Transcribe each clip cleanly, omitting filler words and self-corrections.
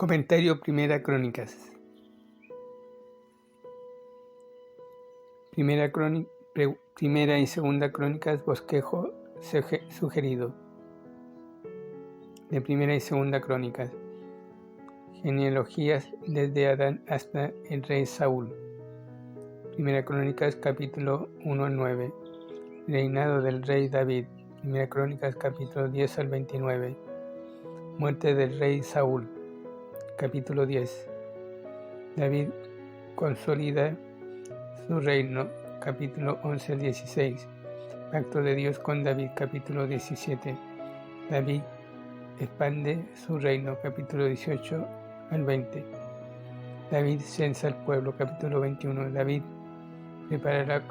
Comentario Primera Crónicas. Primera y Segunda Crónicas, bosquejo sugerido. De Primera y Segunda Crónicas. Genealogías desde Adán hasta el rey Saúl. Primera Crónicas, capítulo 1 al 9. Reinado del rey David. Primera Crónicas, capítulo 10 al 29. Muerte del rey Saúl. Capítulo 10. David consolida su reino. Capítulo 11 al 16. Pacto de Dios con David. Capítulo 17. David expande su reino. Capítulo 18 al 20. David censa al pueblo. Capítulo 21. David prepara la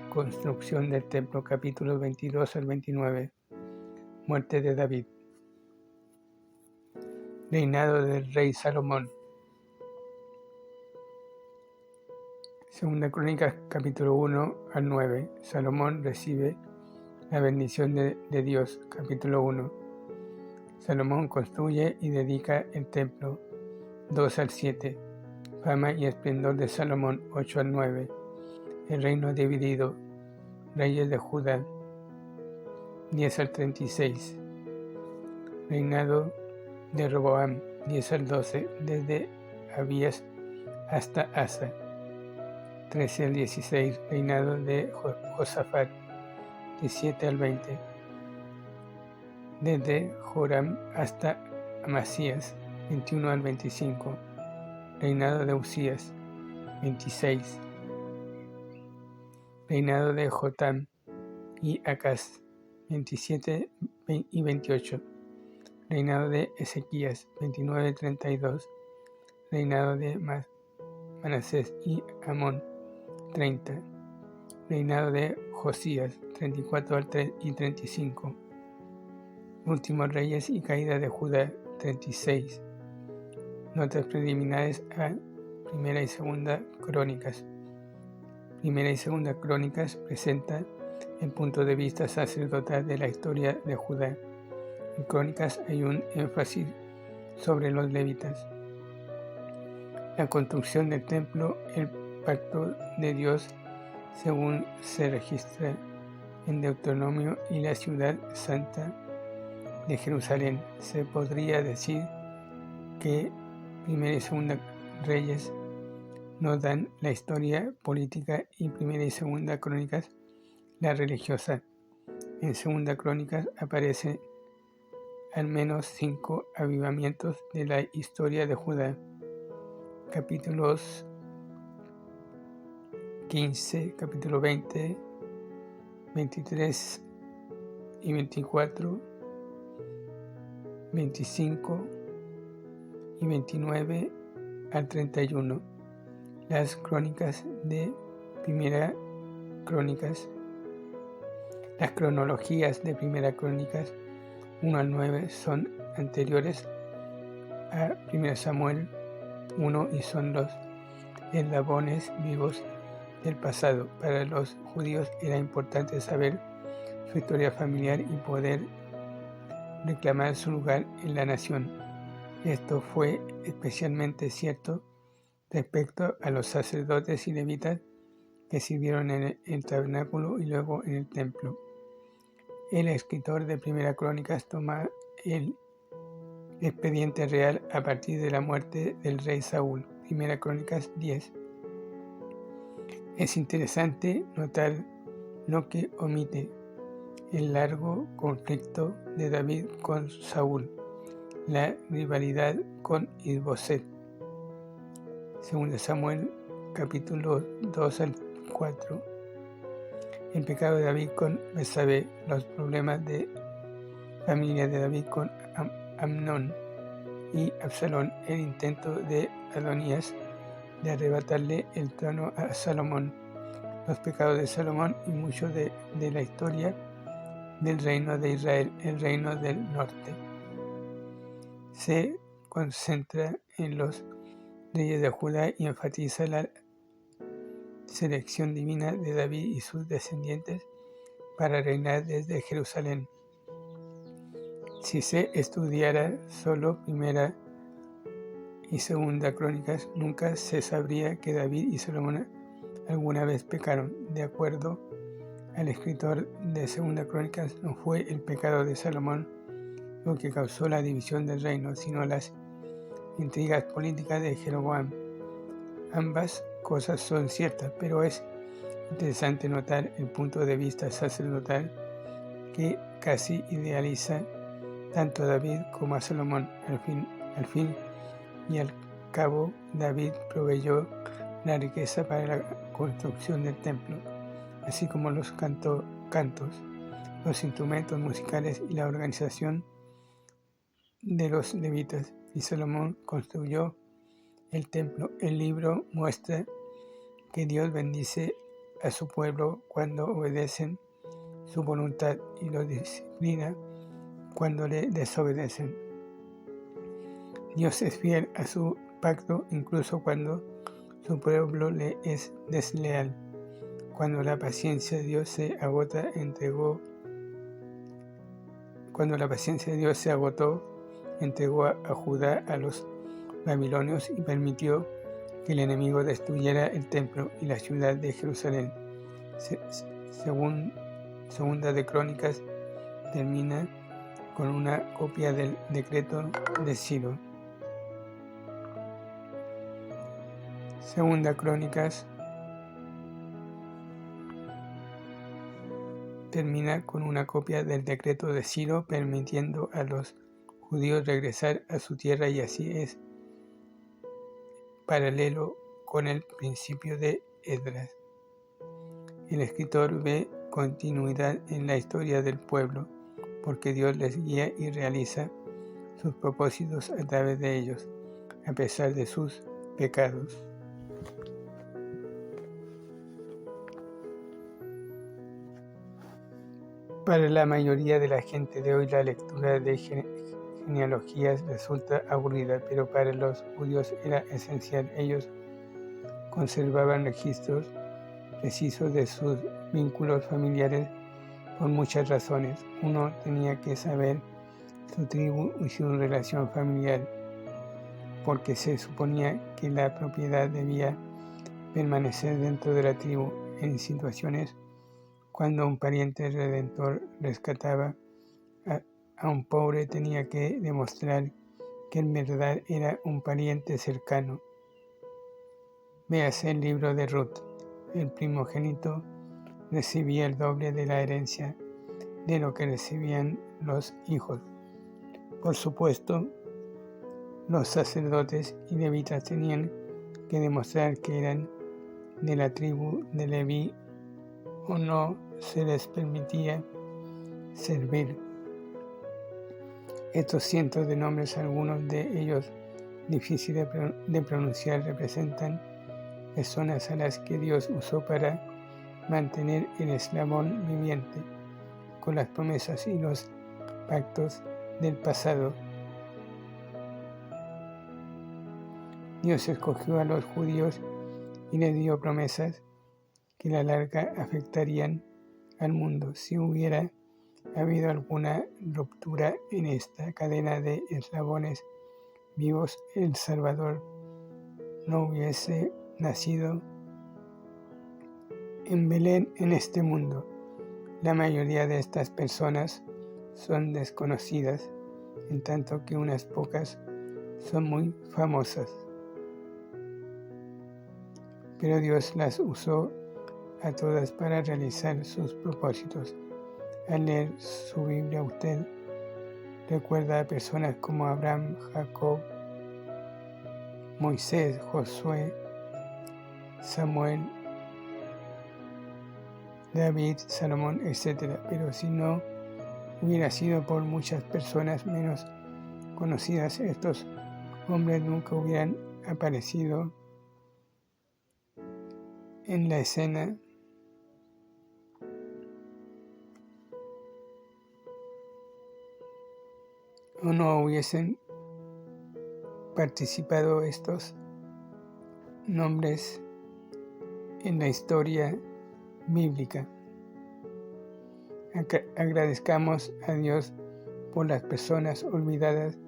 construcción del templo. Capítulo 22 al 29. Muerte de David. Reinado del rey Salomón. Segunda Crónicas, capítulo 1 al 9. Salomón recibe la bendición de Dios. Capítulo 1. Salomón construye y dedica el templo. 2 al 7. Fama y esplendor de Salomón. 8 al 9. El reino dividido. Reyes de Judá. 10 al 36. Reinado de Roboam. 10 al 12. Desde Abías hasta Asa. 13 al 16. Reinado de Josafat. 17 al 20. Desde Joram hasta Amasías. 21 al 25. Reinado de Usías. 26. Reinado de Jotam y Acaz. 27 y 28. Reinado de Ezequías. 29 y 32. Reinado de Manasés y Amón. 30. Reinado de Josías. 34 y 35. Últimos reyes y caída de Judá. 36. Notas preliminares a Primera y Segunda Crónicas. Primera y Segunda Crónicas presenta el punto de vista sacerdotal de la historia de Judá. En Crónicas hay un énfasis sobre los levitas. La construcción del templo, el pacto de Dios según se registra en Deuteronomio y la ciudad santa de Jerusalén. Se podría decir que Primera y Segunda Reyes nos dan la historia política y Primera y Segunda Crónicas la religiosa. En Segunda Crónicas aparecen al menos 5 avivamientos de la historia de Judá. Capítulos 15, capítulo 20, 23 y 24, 25 y 29 al 31. Las crónicas de Primera Crónicas. Las cronologías de Primera Crónicas 1 al 9 son anteriores a 1 Samuel 1 y son los eslabones vivos del pasado. Para los judíos era importante saber su historia familiar y poder reclamar su lugar en la nación. Esto fue especialmente cierto respecto a los sacerdotes y levitas que sirvieron en el tabernáculo y luego en el templo. El escritor de Primera Crónicas toma el expediente real a partir de la muerte del rey Saúl. Primera Crónicas 10. Es interesante notar lo que omite: el largo conflicto de David con Saúl, la rivalidad con Isboset. 2 Samuel capítulo 2 al 4. El pecado de David con Betsabé, los problemas de familia de David con Amnón y Absalón, el intento de Adonías de arrebatarle el trono a Salomón, los pecados de Salomón y mucho de la historia del reino de Israel, el reino del norte. Se concentra en los reyes de Judá y enfatiza la selección divina de David y sus descendientes para reinar desde Jerusalén. Si se estudiara solo Primera y Segunda Crónicas, nunca se sabría que David y Salomón alguna vez pecaron. De acuerdo al escritor de Segunda Crónicas, no fue el pecado de Salomón lo que causó la división del reino, sino las intrigas políticas de Jeroboam. Ambas cosas son ciertas, pero es interesante notar el punto de vista sacerdotal que casi idealiza tanto a David como a Salomón. Al fin y al cabo, David proveyó la riqueza para la construcción del templo, así como los cantos, los instrumentos musicales y la organización de los levitas, y Salomón construyó el templo. El libro muestra que Dios bendice a su pueblo cuando obedecen su voluntad y lo disciplina cuando le desobedecen. Dios es fiel a su pacto incluso cuando su pueblo le es desleal. Cuando la paciencia de Dios se agotó, entregó a Judá a los babilonios y permitió que el enemigo destruyera el templo y la ciudad de Jerusalén. Segunda de Crónicas termina con una copia del decreto de Ciro. Segunda Crónicas termina con una copia del decreto de Ciro permitiendo a los judíos regresar a su tierra, y así es paralelo con el principio de Esdras. El escritor ve continuidad en la historia del pueblo, porque Dios les guía y realiza sus propósitos a través de ellos, a pesar de sus pecados. Para la mayoría de la gente de hoy, la lectura de genealogías resulta aburrida, pero para los judíos era esencial. Ellos conservaban registros precisos de sus vínculos familiares por muchas razones. Uno tenía que saber su tribu y su relación familiar, porque se suponía que la propiedad debía permanecer dentro de la tribu. En situaciones cuando un pariente redentor rescataba a un pobre, tenía que demostrar que en verdad era un pariente cercano. Véase el libro de Ruth. El primogénito recibía el doble de la herencia de lo que recibían los hijos. Por supuesto, los sacerdotes y levitas tenían que demostrar que eran de la tribu de Leví o no se les permitía servir. Estos cientos de nombres, algunos de ellos difíciles de pronunciar, representan personas a las que Dios usó para mantener el eslabón viviente con las promesas y los pactos del pasado. Dios escogió a los judíos y les dio promesas que a la larga afectarían al mundo. Si hubiera habido alguna ruptura en esta cadena de eslabones vivos, el Salvador no hubiese nacido en Belén en este mundo. La mayoría de estas personas son desconocidas, en tanto que unas pocas son muy famosas. Pero Dios las usó a todas para realizar sus propósitos. Al leer su Biblia, usted recuerda a personas como Abraham, Jacob, Moisés, Josué, Samuel, David, Salomón, etc. Pero si no hubiera sido por muchas personas menos conocidas, estos hombres nunca hubieran aparecido en la escena. O no hubiesen participado estos nombres en la historia bíblica. Agradezcamos a Dios por las personas olvidadas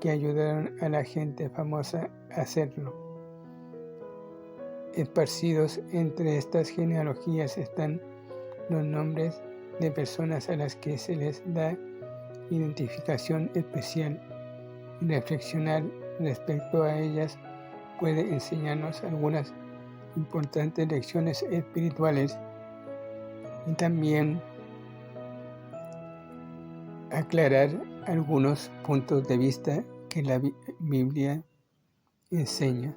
que ayudaron a la gente famosa a hacerlo. Esparcidos entre estas genealogías están los nombres de personas a las que se les da identificación especial, y reflexionar respecto a ellas puede enseñarnos algunas importantes lecciones espirituales y también aclarar algunos puntos de vista que la Biblia enseña.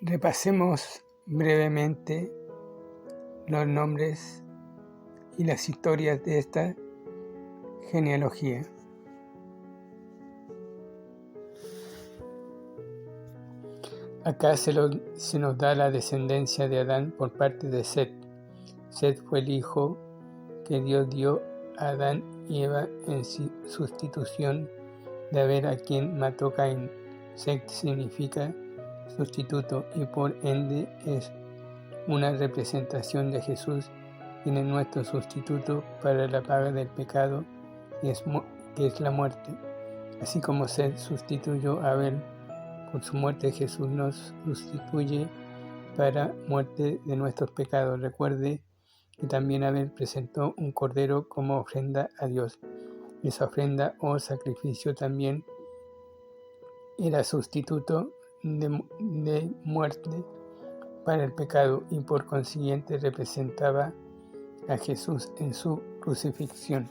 Repasemos brevemente los nombres y las historias de esta genealogía. Acá se nos da la descendencia de Adán por parte de Set. Set fue el hijo que Dios dio a Adán y Eva en sustitución de Abel, a quien mató Caín. Set significa sustituto y por ende es una representación de Jesús, quien es nuestro sustituto para la paga del pecado, que es la muerte. Así como Set sustituyó a Abel por su muerte, Jesús nos sustituye para muerte de nuestros pecados. Recuerde que también Abel presentó un cordero como ofrenda a Dios. Esa ofrenda o sacrificio también era sustituto de muerte para el pecado y por consiguiente representaba a Jesús en su crucifixión.